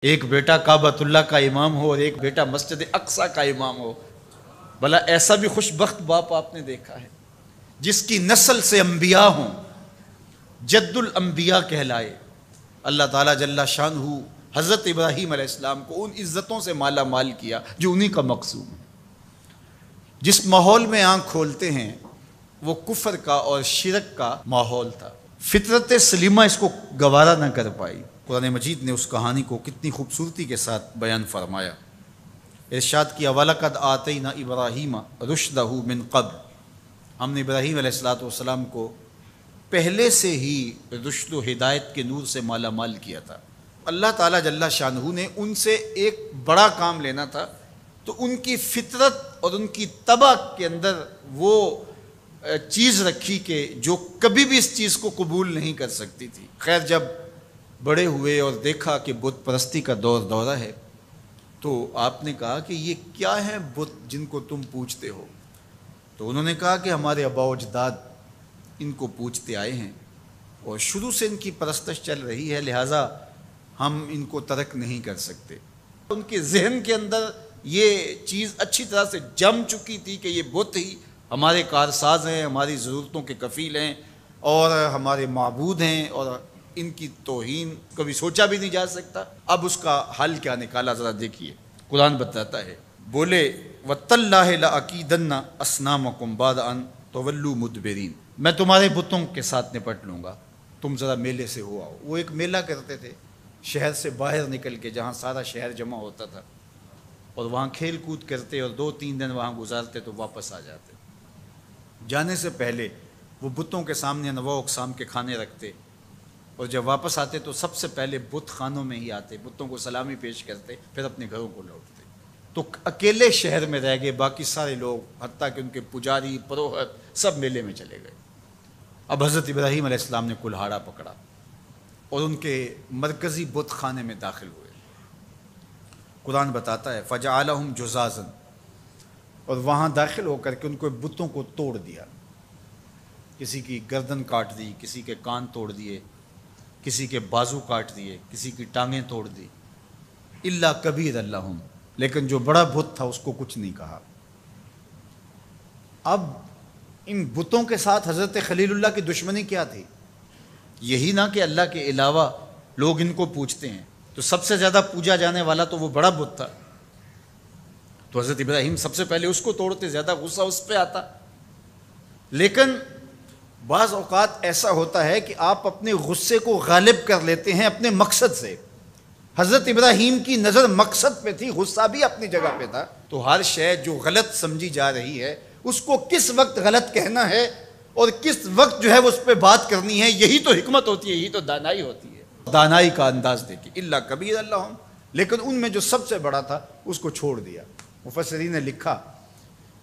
ایک بیٹا کعبۃ اللہ کا امام ہو اور ایک بیٹا مسجد اقصی کا امام ہو، بھلا ایسا بھی خوش بخت باپ آپ نے دیکھا ہے جس کی نسل سے انبیاء ہوں، جد الانبیاء کہلائے؟ اللہ تعالیٰ جل شانہ حضرت ابراہیم علیہ السلام کو ان عزتوں سے مالا مال کیا جو انہی کا مقصود ہے۔ جس ماحول میں آنکھ کھولتے ہیں وہ کفر کا اور شرک کا ماحول تھا، فطرت سلیمہ اس کو گوارا نہ کر پائی۔ قرآن مجید نے اس کہانی کو کتنی خوبصورتی کے ساتھ بیان فرمایا۔ ارشاد کیا وَلَقَدْ آتَيْنَا إِبْرَاهِيمَ رُشْدَهُ مِنْ قَبْلُ، ہم نے ابراہیم علیہ السلام کو پہلے سے ہی رشد و ہدایت کے نور سے مالا مال کیا تھا۔ اللہ تعالیٰ جل شانہ نے ان سے ایک بڑا کام لینا تھا، تو ان کی فطرت اور ان کی طبع کے اندر وہ چیز رکھی کہ جو کبھی بھی اس چیز کو قبول نہیں کر سکتی تھی۔ خیر جب بڑے ہوئے اور دیکھا کہ بت پرستی کا دورہ ہے، تو آپ نے کہا کہ یہ کیا ہیں بت جن کو تم پوجتے ہو؟ تو انہوں نے کہا کہ ہمارے آباء و اجداد ان کو پوجتے آئے ہیں اور شروع سے ان کی پرستش چل رہی ہے، لہٰذا ہم ان کو ترک نہیں کر سکتے۔ ان کے ذہن کے اندر یہ چیز اچھی طرح سے جم چکی تھی کہ یہ بت ہی ہمارے کارساز ہیں، ہماری ضرورتوں کے کفیل ہیں اور ہمارے معبود ہیں، اور ان کی توہین کبھی سوچا بھی نہیں جا سکتا۔ اب اس کا حل کیا نکالا ذرا دیکھیے، قرآن بتاتا ہے، بولے وَتَاللَّهِ لَأَكِيدَنَّ أَصْنَامَكُمْ بَعْدَ أَن تُوَلُّوا مُدْبِرِينَ، میں تمہارے بتوں کے ساتھ نپٹ لوں گا، تم ذرا میلے سے ہو آؤ۔ وہ ایک میلہ کرتے تھے شہر سے باہر نکل کے، جہاں سارا شہر جمع ہوتا تھا، اور وہاں کھیل کود کرتے اور 2-3 دن وہاں گزارتے تو واپس آ جاتے۔ جانے سے پہلے وہ بتوں کے سامنے انواع اقسام کے کھانے رکھتے، اور جب واپس آتے تو سب سے پہلے بت خانوں میں ہی آتے، بتوں کو سلامی پیش کرتے، پھر اپنے گھروں کو لوٹتے۔ تو اکیلے شہر میں رہ گئے، باقی سارے لوگ حتیٰ کہ ان کے پجاری پروہت سب میلے میں چلے گئے۔ اب حضرت ابراہیم علیہ السلام نے کلہاڑا پکڑا اور ان کے مرکزی بت خانے میں داخل ہوئے۔ قرآن بتاتا ہے فَجَعَلَهُمْ جُزَازًا، اور وہاں داخل ہو کر کے ان کو بتوں کو توڑ دیا، کسی کی گردن کاٹ دی، کسی کے کان توڑ دیے، کسی کے بازو کاٹ دیے، کسی کی ٹانگیں توڑ دی، الا کبیر لہم، لیکن جو بڑا بت تھا اس کو کچھ نہیں کہا۔ اب ان بتوں کے ساتھ حضرت خلیل اللہ کی دشمنی کیا تھی؟ یہی نہ کہ اللہ کے علاوہ لوگ ان کو پوجتے ہیں، تو سب سے زیادہ پوجا جانے والا تو وہ بڑا بت تھا، تو حضرت ابراہیم سب سے پہلے اس کو توڑتے، زیادہ غصہ اس پہ آتا۔ لیکن بعض اوقات ایسا ہوتا ہے کہ آپ اپنے غصے کو غالب کر لیتے ہیں اپنے مقصد سے۔ حضرت ابراہیم کی نظر مقصد پہ تھی، غصہ بھی اپنی جگہ پہ تھا۔ تو ہر شے جو غلط سمجھی جا رہی ہے اس کو کس وقت غلط کہنا ہے اور کس وقت جو ہے وہ اس پہ بات کرنی ہے، یہی تو حکمت ہوتی ہے، یہی تو دانائی ہوتی ہے۔ دانائی کا انداز دیکھیے، الا کبیر اللہم، لیکن ان میں جو سب سے بڑا تھا اس کو چھوڑ دیا۔ مفسرین نے لکھا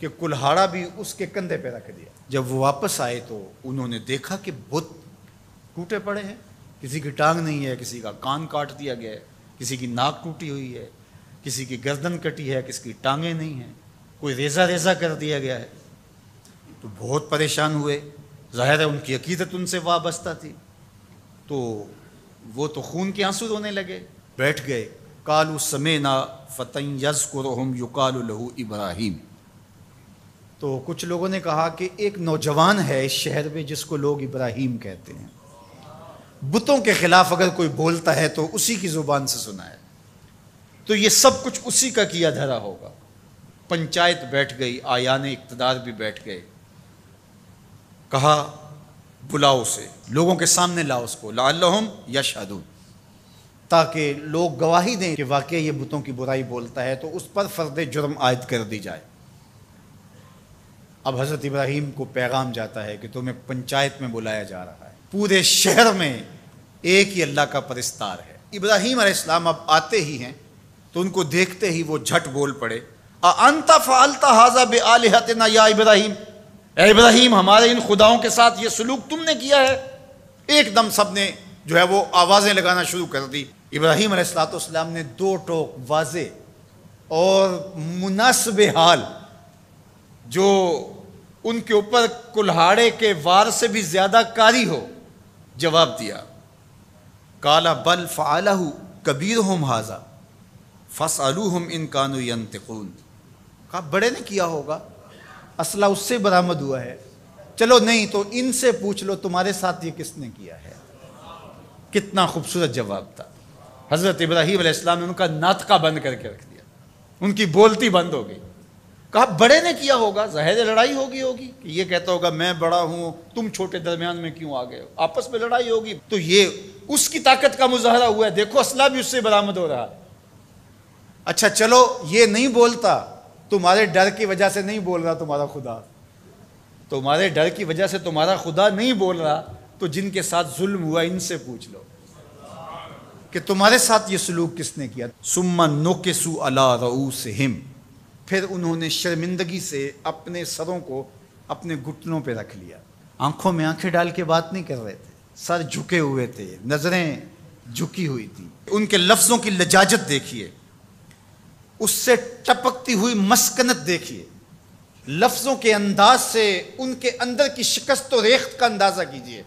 کہ کلہاڑا بھی اس کے کندھے پہ رکھ دیا۔ جب وہ واپس آئے تو انہوں نے دیکھا کہ بت ٹوٹے پڑے ہیں، کسی کی ٹانگ نہیں ہے، کسی کا کان کاٹ دیا گیا ہے، کسی کی ناک ٹوٹی ہوئی ہے، کسی کی گردن کٹی ہے، کسی کی ٹانگیں نہیں ہیں، کوئی ریزہ کر دیا گیا ہے۔ تو بہت پریشان ہوئے، ظاہر ہے ان کی عقیدت ان سے وابستہ تھی، تو وہ تو خون کے آنسو رونے لگے، بیٹھ گئے۔ قالوا سمعنا فتى يذكرهم يقال له ابراہیم، تو کچھ لوگوں نے کہا کہ ایک نوجوان ہے اس شہر میں جس کو لوگ ابراہیم کہتے ہیں، بتوں کے خلاف اگر کوئی بولتا ہے تو اسی کی زبان سے سنا ہے، تو یہ سب کچھ اسی کا کیا دھرا ہوگا۔ پنچایت بیٹھ گئی، آیان اقتدار بھی بیٹھ گئے، کہا بلاؤ اسے، لوگوں کے سامنے لاؤ اس کو، لعلہم یشہدون، تاکہ لوگ گواہی دیں کہ واقعی یہ بتوں کی برائی بولتا ہے، تو اس پر فرد جرم عائد کر دی جائے۔ اب حضرت ابراہیم کو پیغام جاتا ہے کہ تمہیں پنچایت میں بلایا جا رہا ہے، پورے شہر میں ایک ہی اللہ کا پرستار ہے۔ ابراہیم علیہ السلام اب آتے ہی ہیں تو ان کو دیکھتے ہی وہ جھٹ بول پڑے، اَأَنْتَ فَعَلْتَ هَذَا بِآلِهَتِنَا یا ابراہیم، اے ابراہیم ہمارے ان خداؤں کے ساتھ یہ سلوک تم نے کیا ہے؟ ایک دم سب نے جو ہے وہ آوازیں لگانا شروع کر دی۔ ابراہیم علیہ السلام نے 2 ٹوک واضح اور مناسب حال جو ان کے اوپر کلہاڑے کے وار سے بھی زیادہ کاری ہو جواب دیا۔ قال بل فعلہ کبیرہم ھذا فاسألوہم ان کانوا ینطقون، کہا بڑے نے کیا ہوگا، اسلحہ اس سے برآمد ہوا ہے، چلو نہیں تو ان سے پوچھ لو تمہارے ساتھ یہ کس نے کیا ہے۔ کتنا خوبصورت جواب تھا۔ حضرت ابراہیم علیہ السلام نے ان کا ناطقہ بند کر کے رکھ دیا، ان کی بولتی بند ہو گئی۔ کہا بڑے نے کیا ہوگا، ظاہر لڑائی ہوگی کہ یہ کہتا ہوگا میں بڑا ہوں تم چھوٹے، درمیان میں کیوں آ گئے ہو، آپس میں لڑائی ہوگی، تو یہ اس کی طاقت کا مظاہرہ ہوا ہے، دیکھو اسلحہ بھی اس سے برآمد ہو رہا ہے۔ اچھا چلو یہ نہیں بولتا، تمہارے ڈر کی وجہ سے نہیں بول رہا تمہارا خدا، تمہارے ڈر کی وجہ سے تمہارا خدا نہیں بول رہا، تو جن کے ساتھ ظلم ہوا ان سے پوچھ لو کہ تمہارے ساتھ یہ سلوک کس نے کیا۔ ثم نکسوا علی رؤوسہم، پھر انہوں نے شرمندگی سے اپنے سروں کو اپنے گھٹنوں پہ رکھ لیا، آنکھوں میں آنکھیں ڈال کے بات نہیں کر رہے تھے، سر جھکے ہوئے تھے، نظریں جھکی ہوئی تھی۔ ان کے لفظوں کی لجاجت دیکھیے، اس سے ٹپکتی ہوئی مسکنت دیکھیے، لفظوں کے انداز سے ان کے اندر کی شکست و ریخت کا اندازہ کیجیے،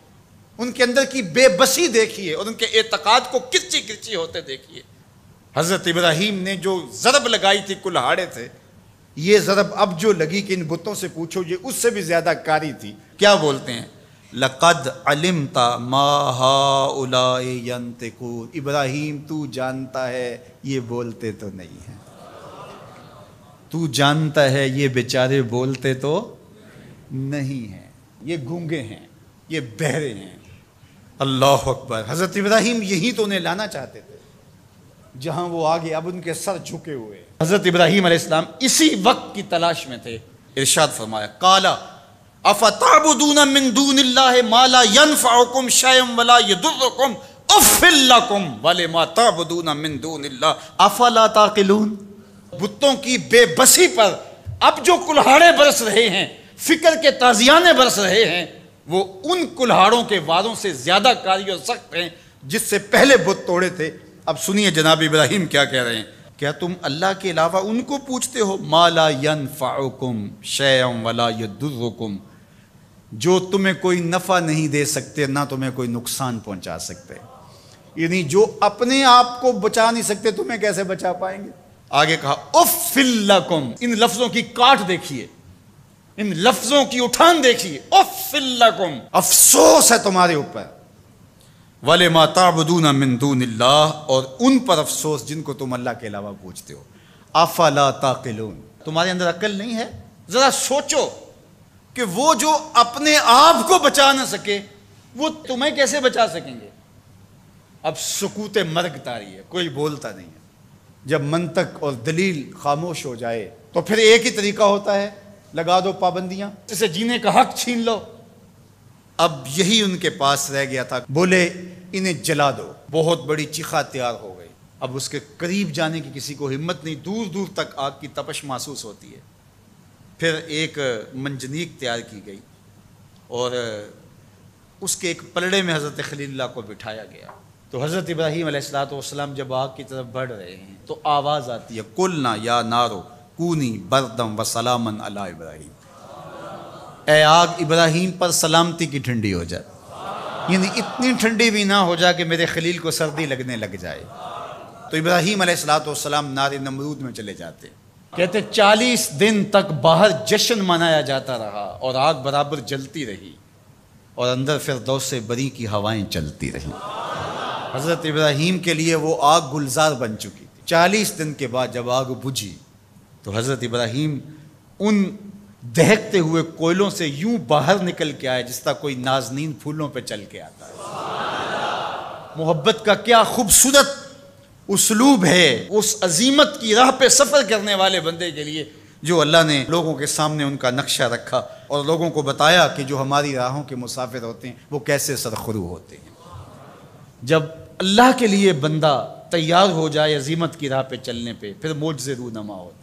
ان کے اندر کی بے بسی دیکھیے اور ان کے اعتقاد کو کرچی کرچی ہوتے دیکھیے۔ حضرت ابراہیم نے جو ضرب لگائی تھی کلہاڑے تھے، یہ ضرب اب جو لگی کہ ان بتوں سے پوچھو یہ اس سے بھی زیادہ کاری تھی۔ کیا بولتے ہیں؟ لَقَدْ عَلِمْتَ مَا هَؤُلَاءِ يَنْطِقُونَ، ابراہیم تو جانتا ہے یہ بولتے تو نہیں ہیں، تو جانتا ہے یہ بیچارے بولتے تو نہیں ہیں، یہ گونگے ہیں، یہ بہرے ہیں۔ اللہ اکبر۔ حضرت ابراہیم یہی تو انہیں لانا چاہتے تھے جہاں وہ آگے اب ان کے سر جھکے ہوئے۔ حضرت ابراہیم علیہ السلام اسی وقت کی تلاش میں تھے، ارشاد فرمایا قال افتعبدون من دون اللہ ما لا ينفعکم شیئا ولا یضرکم اف لکم ولما تعبدون من دون اللہ افلا تعقلون۔ بتوں کی بے بسی پر اب جو کلہاڑے برس رہے ہیں، فکر کے تازیانے برس رہے ہیں، وہ ان کلہاڑوں کے واروں سے زیادہ کاری اور سخت ہیں جس سے پہلے بت توڑے تھے۔ اب سنیے جناب ابراہیم کیا کہہ رہے ہیں، کیا تم اللہ کے علاوہ ان کو پوچھتے ہو ما لا ینفعکم شیئا ولا یضرکم، جو تمہیں کوئی نفع نہیں دے سکتے نہ تمہیں کوئی نقصان پہنچا سکتے، یعنی جو اپنے آپ کو بچا نہیں سکتے تمہیں کیسے بچا پائیں گے۔ آگے کہا اف لکم، ان لفظوں کی کاٹ دیکھیے، ان لفظوں کی اٹھان دیکھیے، اف لکم، افسوس ہے تمہارے اوپر، وَلِمَا تَعْبُدُونَ مِن دُونِ اللَّهِ، اور ان پر افسوس جن کو تم اللہ کے علاوہ پوچھتے ہو۔ افلا تعقلون، تمہارے اندر عقل نہیں ہے؟ ذرا سوچو کہ وہ جو اپنے آپ کو بچا نہ سکے وہ تمہیں کیسے بچا سکیں گے۔ اب سکوت مرگ طاری ہے، کوئی بولتا نہیں ہے۔ جب منطق اور دلیل خاموش ہو جائے تو پھر ایک ہی طریقہ ہوتا ہے، لگا دو پابندیاں، اسے جینے کا حق چھین لو۔ اب یہی ان کے پاس رہ گیا تھا، بولے انہیں جلا دو۔ بہت بڑی چیخا تیار ہو گئی، اب اس کے قریب جانے کی کسی کو ہمت نہیں، دور دور تک آگ کی تپش محسوس ہوتی ہے۔ پھر ایک منجنیق تیار کی گئی اور اس کے ایک پلڑے میں حضرت خلیل اللہ کو بٹھایا گیا۔ تو حضرت ابراہیم علیہ السلام جب آگ کی طرف بڑھ رہے ہیں تو آواز آتی ہے قلنا یا نارو کونی بردم و سلامن علی ابراہیم، اے آگ ابراہیم پر سلامتی کی ٹھنڈی ہو جائے، یعنی اتنی ٹھنڈی بھی نہ ہو جائے کہ میرے خلیل کو سردی لگنے لگ جائے۔ تو ابراہیم علیہ السلام نار نمرود میں چلے جاتے، کہتے 40 دن تک باہر جشن منایا جاتا رہا اور آگ برابر جلتی رہی اور اندر فردوس بری کی ہوائیں چلتی رہی۔ حضرت ابراہیم کے لیے وہ آگ گلزار بن چکی تھی۔ 40 دن کے بعد جب آگ بجھی تو حضرت ابراہیم ان دہکتے ہوئے کوئلوں سے یوں باہر نکل کے آئے جس طرح کوئی نازنین پھولوں پہ چل کے آتا ہے۔ محبت کا کیا خوبصورت اسلوب ہے اس عظیمت کی راہ پہ سفر کرنے والے بندے کے لیے، جو اللہ نے لوگوں کے سامنے ان کا نقشہ رکھا اور لوگوں کو بتایا کہ جو ہماری راہوں کے مسافر ہوتے ہیں وہ کیسے سرخرو ہوتے ہیں۔ جب اللہ کے لیے بندہ تیار ہو جائے عظیمت کی راہ پہ چلنے پہ، پھر معجزے رونما ہوتے ہیں۔